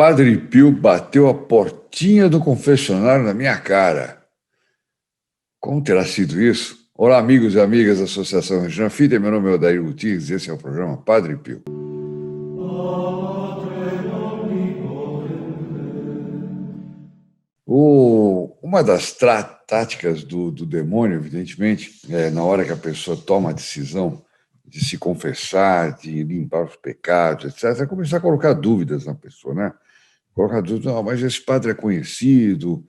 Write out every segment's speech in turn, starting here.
Padre Pio bateu a portinha do confessionário na minha cara. Como terá sido isso? Olá, amigos e amigas da Associação Regina Fide, meu nome é Odair Gutierrez e esse é o programa Padre Pio. Uma das táticas do demônio, evidentemente, na hora que a pessoa toma a decisão de se confessar, de limpar os pecados, etc., é começar a colocar dúvidas na pessoa, né? Colocar dúvidas, não, mas esse padre é conhecido,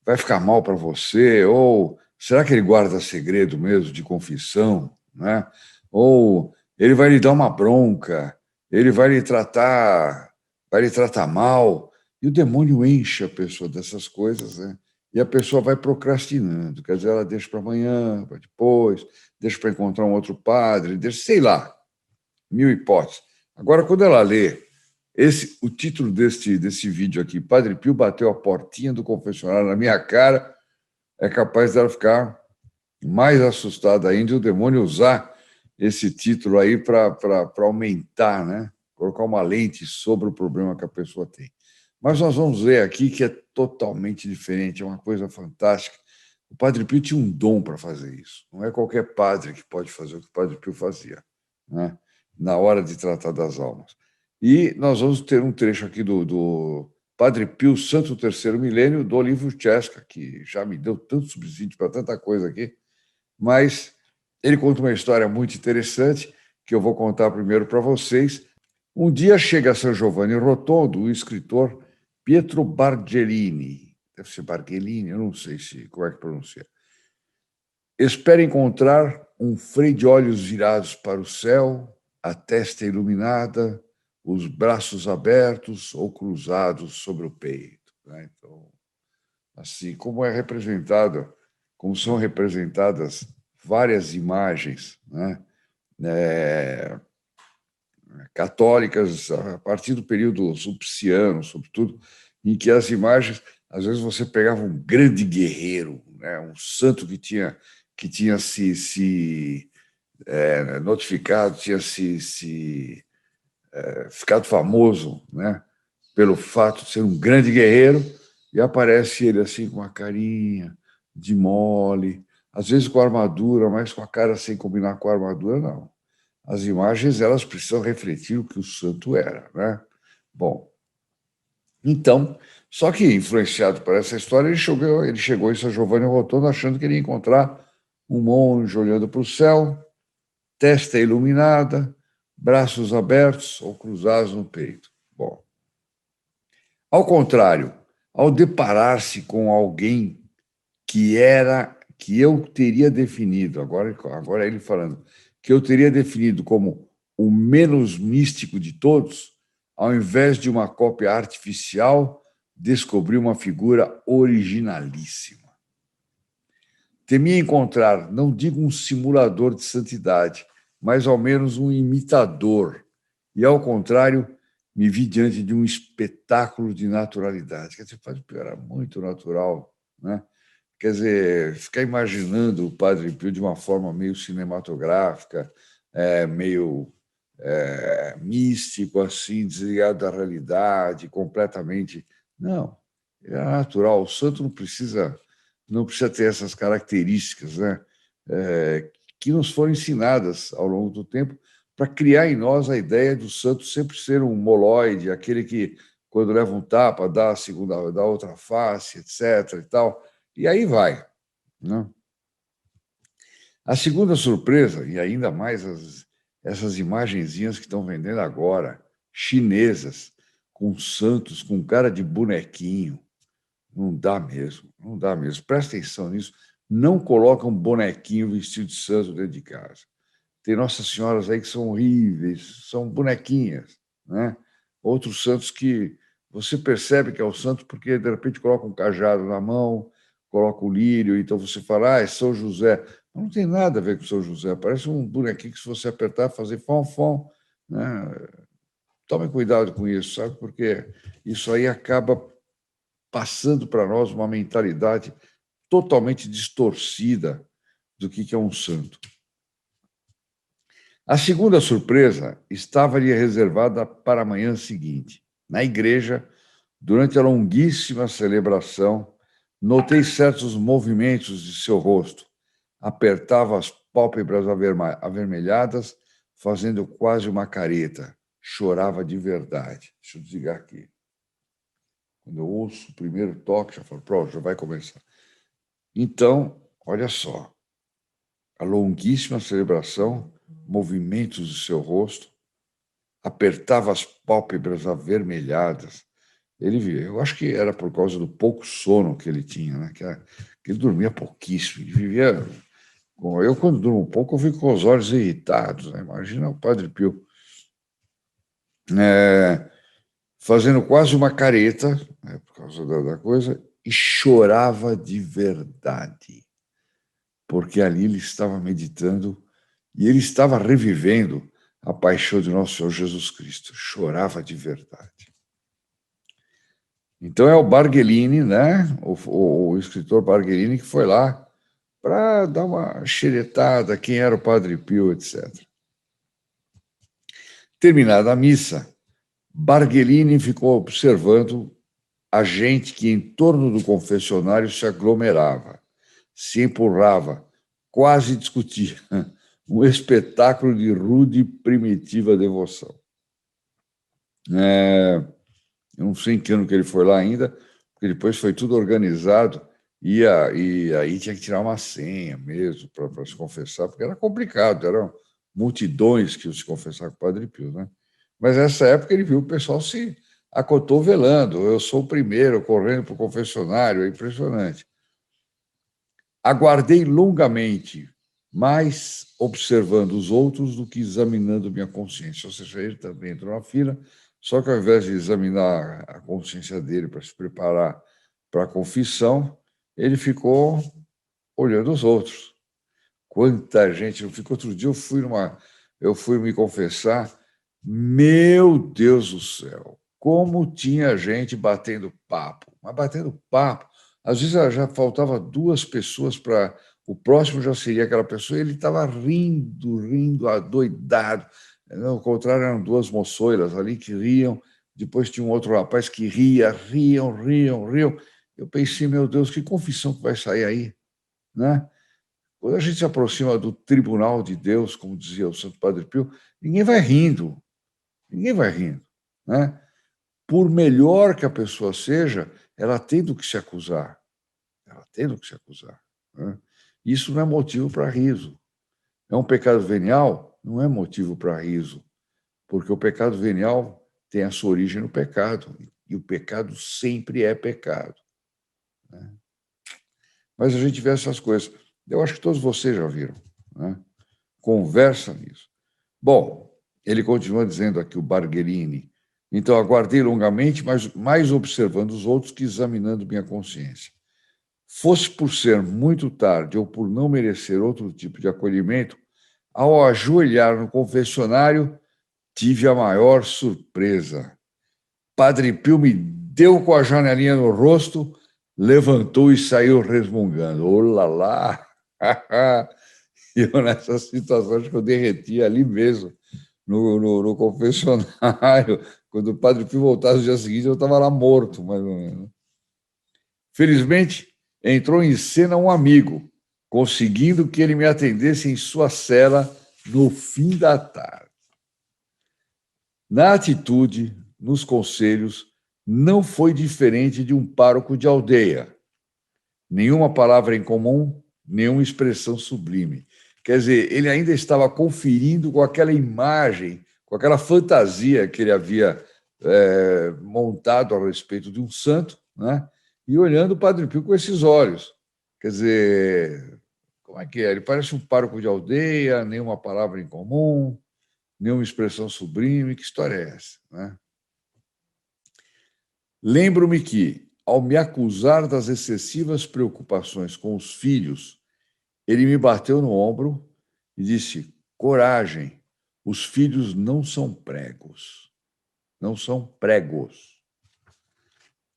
vai ficar mal para você, ou será que ele guarda segredo mesmo de confissão, né? Ou ele vai lhe dar uma bronca, ele vai lhe tratar mal, e o demônio enche a pessoa dessas coisas, né? E a pessoa vai procrastinando, quer dizer, ela deixa para amanhã, para depois, deixa para encontrar um outro padre, deixa, sei lá, mil hipóteses. Agora, quando ela lê o título desse vídeo aqui, Padre Pio bateu a portinha do confessionário na minha cara, é capaz dela ficar mais assustada ainda e o demônio usar esse título aí para aumentar, né? Colocar uma lente sobre o problema que a pessoa tem. Mas nós vamos ver aqui que é totalmente diferente, é uma coisa fantástica. O Padre Pio tinha um dom para fazer isso. Não é qualquer padre que pode fazer o que o Padre Pio fazia, né? Na hora de tratar das almas. E nós vamos ter um trecho aqui do Padre Pio, Santo Terceiro Milênio, do livro Chesca, que já me deu tanto subsídio para tanta coisa aqui, mas ele conta uma história muito interessante que eu vou contar primeiro para vocês. Um dia chega a San Giovanni Rotondo o escritor Pietro Bargellini, deve ser Bargellini, eu não sei como é que pronuncia. Espera encontrar um frei de olhos virados para o céu, a testa iluminada, os braços abertos ou cruzados sobre o peito, né? Então, assim como como são representadas várias imagens, né? Católicas a partir do período sulpiciano, sobretudo, em que as imagens, às vezes você pegava um grande guerreiro, né? Um santo que tinha se notificado, tinha ficado famoso, né? Pelo fato de ser um grande guerreiro, e aparece ele assim com uma carinha de mole, às vezes com armadura, mas com a cara sem combinar com a armadura, não. As imagens elas precisam refletir o que o santo era, né? Bom, então, só que influenciado por essa história, ele chegou em São Giovanni Rotondo achando que ele ia encontrar um monge olhando para o céu, testa iluminada, braços abertos ou cruzados no peito. Bom, ao contrário, ao deparar-se com alguém que eu teria definido, agora ele falando, que eu teria definido como o menos místico de todos, ao invés de uma cópia artificial, descobri uma figura originalíssima. Temia encontrar, não digo um simulador de santidade, mas ao menos um imitador. E, ao contrário, me vi diante de um espetáculo de naturalidade. Quer dizer, o Padre Pio era muito natural, né? Quer dizer, ficar imaginando o Padre Pio de uma forma meio cinematográfica, meio místico, assim, desligado da realidade, completamente. Não, ele era natural. O santo não precisa ter essas características, né? Que nos foram ensinadas ao longo do tempo para criar em nós a ideia do santo sempre ser um moloide, aquele que, quando leva um tapa, dá outra face, etc. e tal. E aí vai, né? A segunda surpresa, e ainda mais essas imagenzinhas que estão vendendo agora, chinesas, com santos, com cara de bonequinho, não dá mesmo, não dá mesmo. Presta atenção nisso, não coloca um bonequinho vestido de santo dentro de casa. Tem Nossas Senhoras aí que são horríveis, são bonequinhas, né? Outros santos que você percebe que é o santo porque, de repente, coloca um cajado na mão, coloca o lírio, então você fala, é São José. Não tem nada a ver com São José, parece um bonequinho que, se você apertar, fazer fom, né? Tome cuidado com isso, sabe? Porque isso aí acaba passando para nós uma mentalidade totalmente distorcida do que é um santo. A segunda surpresa estava-lhe reservada para a manhã seguinte, Na igreja, durante a longuíssima celebração, notei certos movimentos de seu rosto. Apertava as pálpebras avermelhadas, fazendo quase uma careta. Chorava de verdade. Deixa eu desligar aqui. Quando eu ouço o primeiro toque, já falo, pronto, já vai começar. Então, olha só, a longuíssima celebração, movimentos de seu rosto, apertava as pálpebras avermelhadas. Ele via, eu acho que era por causa do pouco sono que ele tinha, né? Que ele dormia pouquíssimo, ele vivia. Eu, quando durmo um pouco, eu fico com os olhos irritados, né? Imagina o Padre Pio. Fazendo quase uma careta, né, por causa da coisa, e chorava de verdade, porque ali ele estava meditando e ele estava revivendo a paixão de nosso Senhor Jesus Cristo. Chorava de verdade. Então é o Bargellini, né? O escritor Bargellini, que foi lá para dar uma xeretada, quem era o Padre Pio, etc. Terminada a missa, Bargellini ficou observando a gente que em torno do confessionário se aglomerava, se empurrava, quase discutia. Um espetáculo de rude e primitiva devoção. Eu não sei em que ano que ele foi lá ainda, porque depois foi tudo organizado e aí tinha que tirar uma senha mesmo para se confessar, porque era complicado, eram multidões que iam se confessar com o Padre Pio, né? Mas nessa época ele viu o pessoal se acotovelando. Eu sou o primeiro correndo para o confessionário, é impressionante. Aguardei longamente, mais observando os outros do que examinando minha consciência. Ou seja, ele também entrou na fila, só que ao invés de examinar a consciência dele para se preparar para a confissão, ele ficou olhando os outros. Quanta gente! Outro dia eu fui me confessar. Meu Deus do céu! Como tinha gente batendo papo, mas batendo papo. Às vezes já faltava duas pessoas para o próximo já seria aquela pessoa. E ele estava rindo, adoidado. Ao contrário, eram duas moçoilas ali que riam. Depois tinha um outro rapaz que riam. Eu pensei, meu Deus, que confissão que vai sair aí, né? Quando a gente se aproxima do tribunal de Deus, como dizia o Santo Padre Pio, ninguém vai rindo, né? Por melhor que a pessoa seja, ela tem do que se acusar, né? Isso não é motivo para riso. É um pecado venial? Não é motivo para riso, porque o pecado venial tem a sua origem no pecado, e o pecado sempre é pecado, né? Mas a gente vê essas coisas. Eu acho que todos vocês já viram, né? Conversa nisso. Bom, ele continua dizendo aqui, o Bargellini. Então, aguardei longamente, mas mais observando os outros que examinando minha consciência. Fosse por ser muito tarde ou por não merecer outro tipo de acolhimento, ao ajoelhar no confessionário, tive a maior surpresa. Padre Pio me deu com a janelinha no rosto, levantou e saiu resmungando. Olá lá! E eu, nessas situações que eu derreti ali mesmo, no confessionário. Quando o Padre Pio voltasse no dia seguinte, eu estava lá morto, mais ou menos. Felizmente, entrou em cena um amigo, conseguindo que ele me atendesse em sua cela no fim da tarde. Na atitude, nos conselhos, não foi diferente de um pároco de aldeia. Nenhuma palavra em comum, nenhuma expressão sublime. Quer dizer, ele ainda estava conferindo com aquela imagem, com aquela fantasia que ele havia montado a respeito de um santo, né? E olhando o Padre Pio com esses olhos. Quer dizer, como é que é? Ele parece um pároco de aldeia, nenhuma palavra em comum, nenhuma expressão sublime. Que história é essa, né? Lembro-me que, ao me acusar das excessivas preocupações com os filhos, ele me bateu no ombro e disse: coragem, os filhos não são pregos. Não são pregos.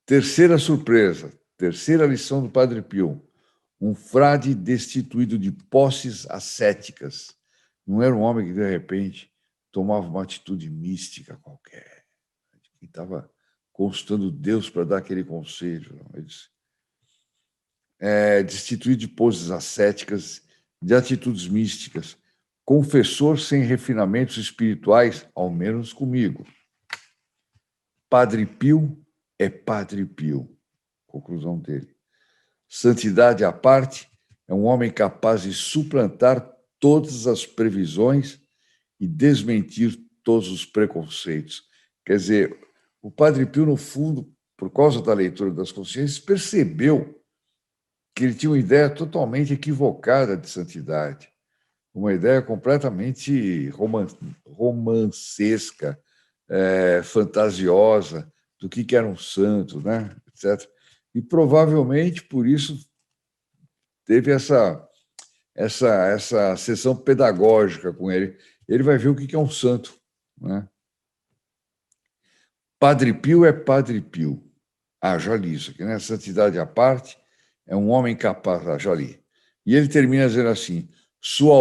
Terceira surpresa, terceira lição do Padre Pio. Um frade destituído de posses ascéticas. Não era um homem que, de repente, tomava uma atitude mística qualquer. Ele estava consultando Deus para dar aquele conselho. Não. Ele disse, destituído de poses ascéticas, de atitudes místicas, confessor sem refinamentos espirituais, ao menos comigo. Padre Pio é Padre Pio. Conclusão dele. Santidade à parte, é um homem capaz de suplantar todas as previsões e desmentir todos os preconceitos. Quer dizer, o Padre Pio, no fundo, por causa da leitura das consciências, percebeu que ele tinha uma ideia totalmente equivocada de santidade, uma ideia completamente romancesca, fantasiosa do que era um santo, né? Etc. E provavelmente por isso teve essa sessão pedagógica com ele. Ele vai ver o que é um santo, né? Padre Pio é Padre Pio. Já li isso aqui, né? Santidade à parte, é um homem capaz, já li. E ele termina dizendo assim: sua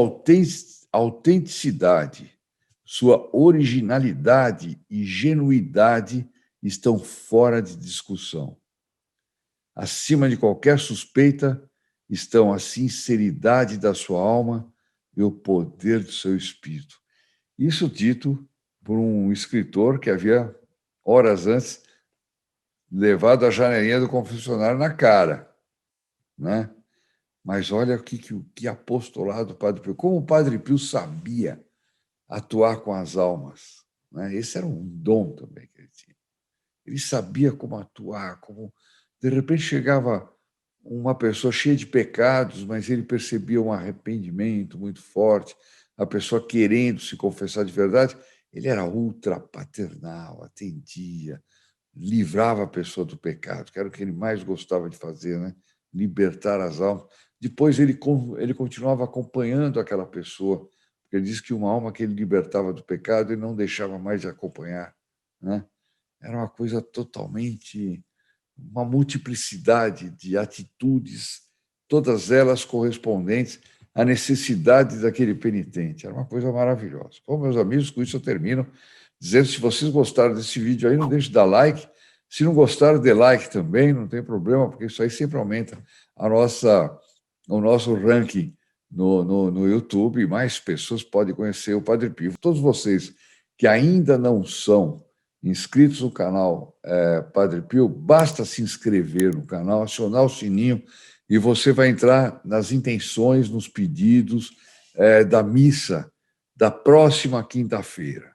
autenticidade, sua originalidade e genuidade estão fora de discussão. Acima de qualquer suspeita estão a sinceridade da sua alma e o poder do seu espírito. Isso dito por um escritor que havia, horas antes, levado a janelinha do confessionário na cara, né? Mas olha que apostolado do Padre Pio. Como o Padre Pio sabia atuar com as almas, né? Esse era um dom também que ele tinha. Ele sabia como atuar, como... De repente chegava uma pessoa cheia de pecados, mas ele percebia um arrependimento muito forte, a pessoa querendo se confessar de verdade, ele era ultra paternal, atendia, livrava a pessoa do pecado, que era o que ele mais gostava de fazer, né? Libertar as almas. Depois ele continuava acompanhando aquela pessoa, porque ele disse que uma alma que ele libertava do pecado, ele não deixava mais de acompanhar, né? Era uma coisa totalmente... uma multiplicidade de atitudes, todas elas correspondentes à necessidade daquele penitente. Era uma coisa maravilhosa. Bom, meus amigos, com isso eu termino dizendo, se vocês gostaram desse vídeo aí, não deixe de dar like. Se não gostaram, dê like também, não tem problema, porque isso aí sempre aumenta o nosso ranking no YouTube, e mais pessoas podem conhecer o Padre Pio. Todos vocês que ainda não são inscritos no canal Padre Pio, basta se inscrever no canal, acionar o sininho e você vai entrar nas intenções, nos pedidos da missa da próxima quinta-feira,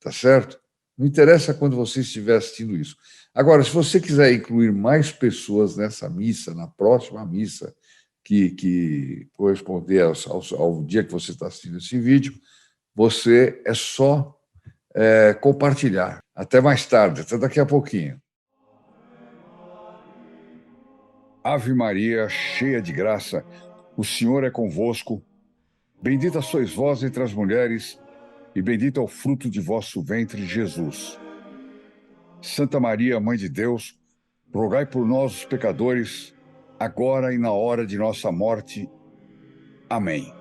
tá certo? Não interessa quando você estiver assistindo isso. Agora, se você quiser incluir mais pessoas nessa missa, na próxima missa, que corresponder ao dia que você está assistindo esse vídeo, você é só compartilhar. Até mais tarde, até daqui a pouquinho. Ave Maria, cheia de graça, o Senhor é convosco. Bendita sois vós entre as mulheres, e bendito é o fruto de vosso ventre, Jesus. Santa Maria, Mãe de Deus, rogai por nós, os pecadores, agora e na hora de nossa morte. Amém.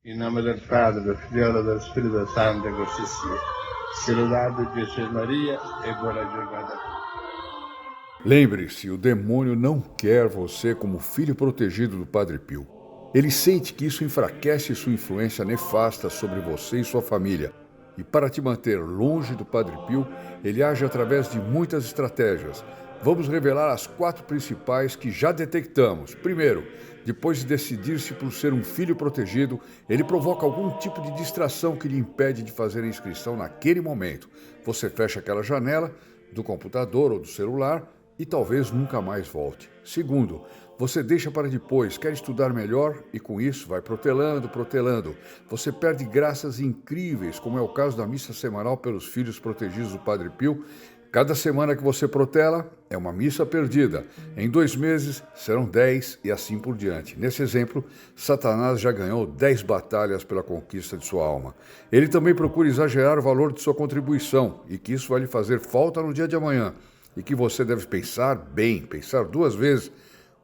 Em nome do Padre, do Filho e do Espírito Santo, così sia. Saludate Jesus Maria e buona giornata. Lembre-se, o demônio não quer você como filho protegido do Padre Pio. Ele sente que isso enfraquece sua influência nefasta sobre você e sua família. E para te manter longe do Padre Pio, ele age através de muitas estratégias. Vamos revelar as 4 principais que já detectamos. Primeiro, depois de decidir-se por ser um filho protegido, ele provoca algum tipo de distração que lhe impede de fazer a inscrição naquele momento. Você fecha aquela janela do computador ou do celular e talvez nunca mais volte. Segundo, você deixa para depois, quer estudar melhor e com isso vai protelando. Você perde graças incríveis, como é o caso da missa semanal pelos filhos protegidos do Padre Pio. Cada semana que você protela é uma missa perdida. Em 2 meses serão 10 e assim por diante. Nesse exemplo, Satanás já ganhou 10 batalhas pela conquista de sua alma. Ele também procura exagerar o valor de sua contribuição e que isso vai lhe fazer falta no dia de amanhã. E que você deve pensar bem, pensar 2 vezes,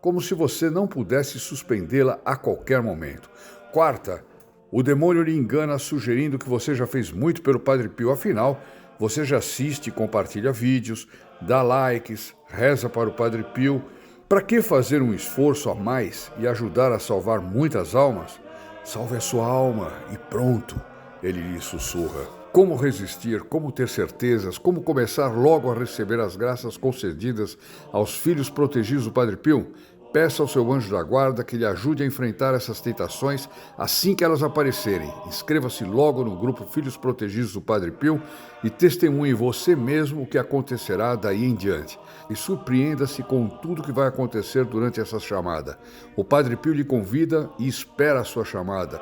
como se você não pudesse suspendê-la a qualquer momento. Quarta, o demônio lhe engana sugerindo que você já fez muito pelo Padre Pio, afinal, Você já assiste e compartilha vídeos, dá likes, reza para o Padre Pio. Para que fazer um esforço a mais e ajudar a salvar muitas almas? Salve a sua alma e pronto, ele lhe sussurra. Como resistir, como ter certezas, como começar logo a receber as graças concedidas aos filhos protegidos do Padre Pio? Peça ao seu anjo da guarda que lhe ajude a enfrentar essas tentações assim que elas aparecerem. Inscreva-se logo no grupo Filhos Protegidos do Padre Pio e testemunhe você mesmo o que acontecerá daí em diante. E surpreenda-se com tudo que vai acontecer durante essa chamada. O Padre Pio lhe convida e espera a sua chamada.